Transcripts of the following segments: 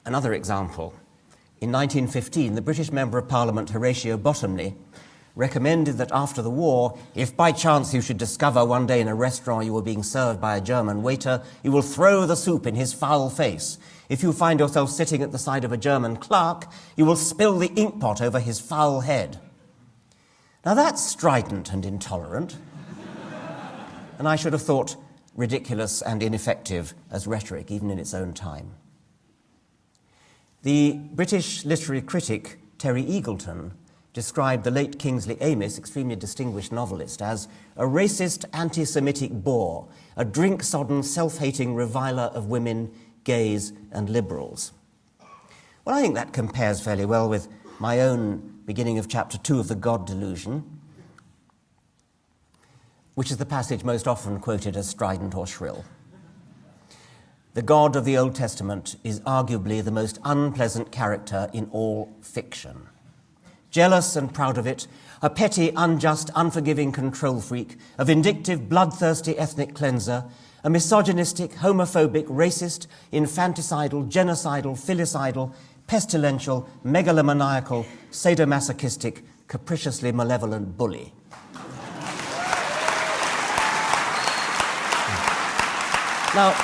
Another example. In 1915, the British Member of Parliament Horatio Bottomley recommended that after the war, if by chance you should discover one day in a restaurant you were being served by a German waiter, you will throw the soup in his foul face. If you find yourself sitting at the side of a German clerk, you will spill the inkpot over his foul head. Now that's strident and intolerant, and I should have thought ridiculous and ineffective as rhetoric, even in its own time. The British literary critic Terry Eagleton described the late Kingsley Amis, extremely distinguished novelist, as a racist, anti-Semitic bore, a drink-sodden, self-hating reviler of women, gays, and liberals. Well, I think that compares fairly well with my own beginning of chapter 2 of the God Delusion, which is the passage most often quoted as strident or shrill. The God of the Old Testament is arguably the most unpleasant character in all fiction. Jealous and proud of it, a petty, unjust, unforgiving control freak, a vindictive, bloodthirsty ethnic cleanser, a misogynistic, homophobic, racist, infanticidal, genocidal, filicidal, pestilential, megalomaniacal, sadomasochistic, capriciously malevolent bully. Now,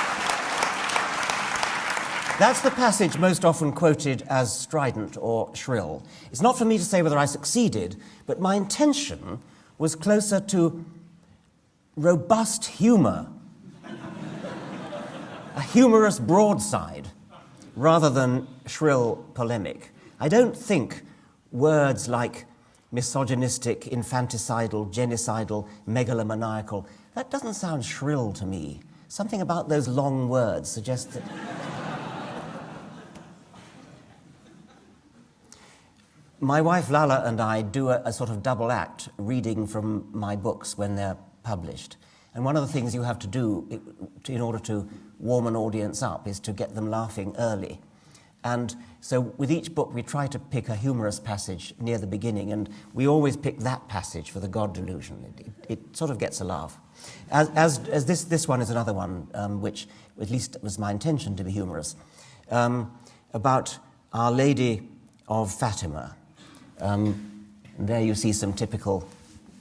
that's the passage most often quoted as strident or shrill. It's not for me to say whether I succeeded, but my intention was closer to robust humour, a humorous broadside, rather than shrill polemic. I don't think words like misogynistic, infanticidal, genocidal, megalomaniacal, that doesn't sound shrill to me. Something about those long words suggests that... My wife Lala and I do a sort of double act reading from my books when they're published. And one of the things you have to do in order to warm an audience up is to get them laughing early. And so with each book we try to pick a humorous passage near the beginning, and we always pick that passage for the God Delusion. It sort of gets a laugh. As this one is another one, which at least was my intention to be humorous, about Our Lady of Fatima. There you see some typical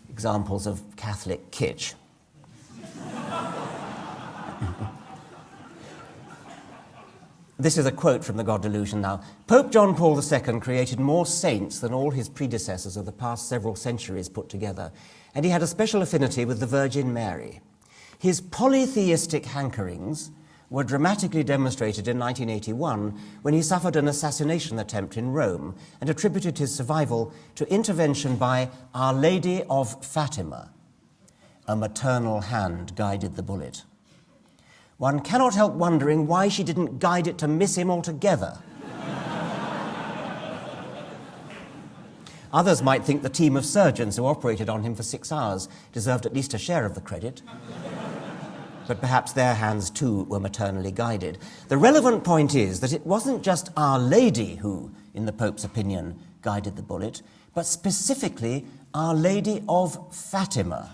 examples of Catholic kitsch. This is a quote from the God Delusion now. Pope John Paul II created more saints than all his predecessors of the past several centuries put together, and he had a special affinity with the Virgin Mary. His polytheistic hankerings were dramatically demonstrated in 1981 when he suffered an assassination attempt in Rome and attributed his survival to intervention by Our Lady of Fatima. A maternal hand guided the bullet. One cannot help wondering why she didn't guide it to miss him altogether. Others might think the team of surgeons who operated on him for 6 hours deserved at least a share of the credit. But perhaps their hands too were maternally guided. The relevant point is that it wasn't just Our Lady who, in the Pope's opinion, guided the bullet, but specifically Our Lady of Fatima.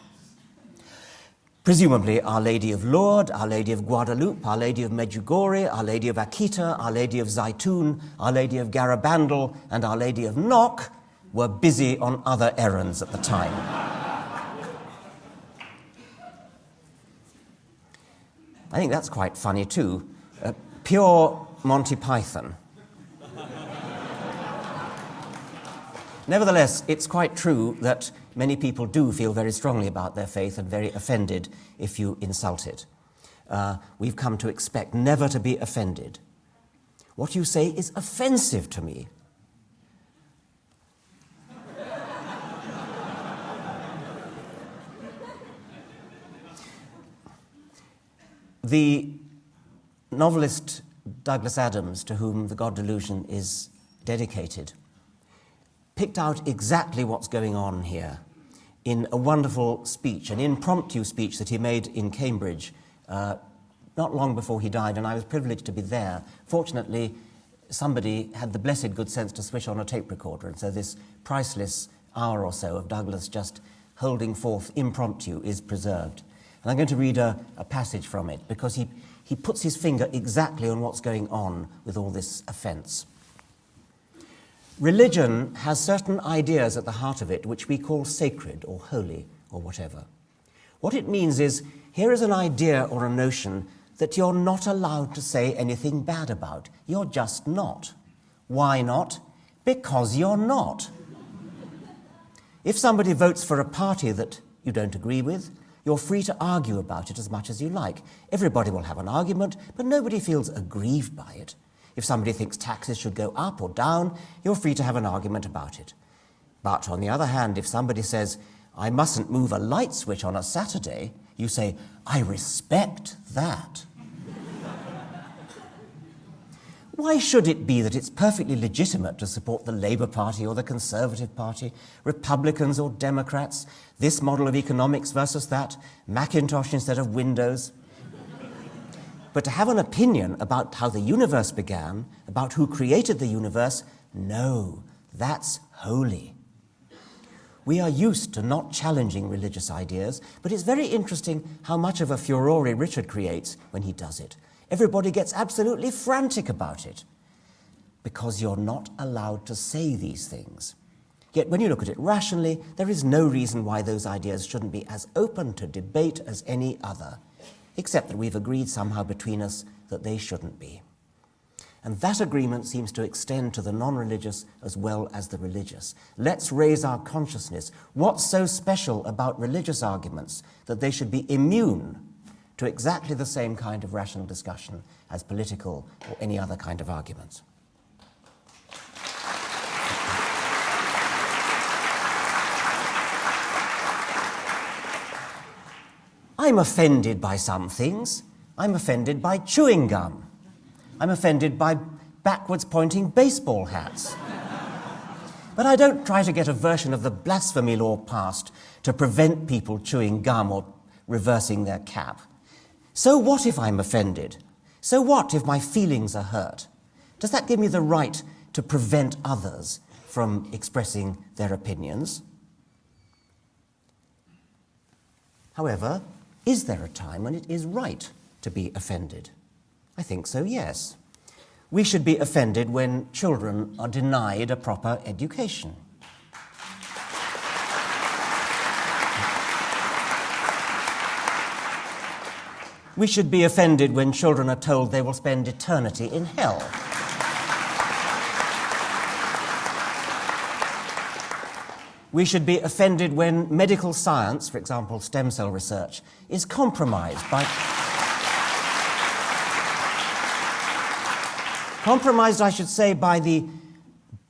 Presumably Our Lady of Lourdes, Our Lady of Guadalupe, Our Lady of Medjugorje, Our Lady of Akita, Our Lady of Zaitun, Our Lady of Garabandal, and Our Lady of Knock were busy on other errands at the time. I think that's quite funny too. Pure Monty Python. Nevertheless, it's quite true that many people do feel very strongly about their faith and very offended if you insult it. We've come to expect never to be offended. What you say is offensive to me. The novelist Douglas Adams, to whom the God Delusion is dedicated, picked out exactly what's going on here in a wonderful speech, an impromptu speech that he made in Cambridge not long before he died, and I was privileged to be there. Fortunately, somebody had the blessed good sense to switch on a tape recorder, and so this priceless hour or so of Douglas just holding forth impromptu is preserved. And I'm going to read a passage from it, because he puts his finger exactly on what's going on with all this offence. Religion has certain ideas at the heart of it which we call sacred or holy or whatever. What it means is, here is an idea or a notion that you're not allowed to say anything bad about. You're just not. Why not? Because you're not. If somebody votes for a party that you don't agree with, you're free to argue about it as much as you like. Everybody will have an argument, but nobody feels aggrieved by it. If somebody thinks taxes should go up or down, you're free to have an argument about it. But on the other hand, if somebody says, I mustn't move a light switch on a Saturday, you say, I respect that. Why should it be that it's perfectly legitimate to support the Labour Party or the Conservative Party, Republicans or Democrats, this model of economics versus that, Macintosh instead of Windows? But to have an opinion about how the universe began, about who created the universe, no, that's holy. We are used to not challenging religious ideas, but it's very interesting how much of a furore Richard creates when he does it. Everybody gets absolutely frantic about it because you're not allowed to say these things. Yet when you look at it rationally, there is no reason why those ideas shouldn't be as open to debate as any other, except that we've agreed somehow between us that they shouldn't be. And that agreement seems to extend to the non-religious as well as the religious. Let's raise our consciousness. What's so special about religious arguments that they should be immune to exactly the same kind of rational discussion as political or any other kind of arguments? I'm offended by some things. I'm offended by chewing gum. I'm offended by backwards-pointing baseball hats. But I don't try to get a version of the blasphemy law passed to prevent people chewing gum or reversing their cap. So what if I'm offended? So what if my feelings are hurt? Does that give me the right to prevent others from expressing their opinions? However, is there a time when it is right to be offended? I think so, yes. We should be offended when children are denied a proper education. We should be offended when children are told they will spend eternity in hell. We should be offended when medical science, for example, stem cell research, is compromised by... Compromised, I should say, by the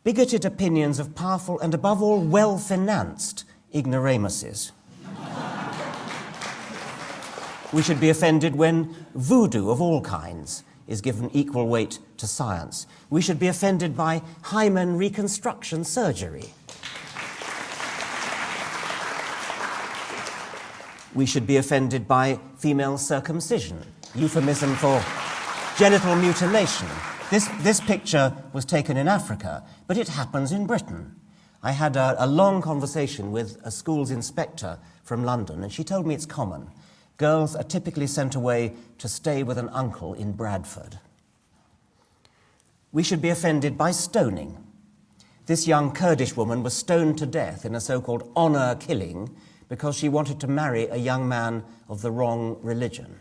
bigoted opinions of powerful and, above all, well-financed ignoramuses. We should be offended when voodoo of all kinds is given equal weight to science. We should be offended by hymen reconstruction surgery. We should be offended by female circumcision, euphemism for genital mutilation. This picture was taken in Africa, but it happens in Britain. I had a long conversation with a school's inspector from London, and she told me it's common. Girls are typically sent away to stay with an uncle in Bradford. We should be offended by stoning. This young Kurdish woman was stoned to death in a so-called honour killing because she wanted to marry a young man of the wrong religion.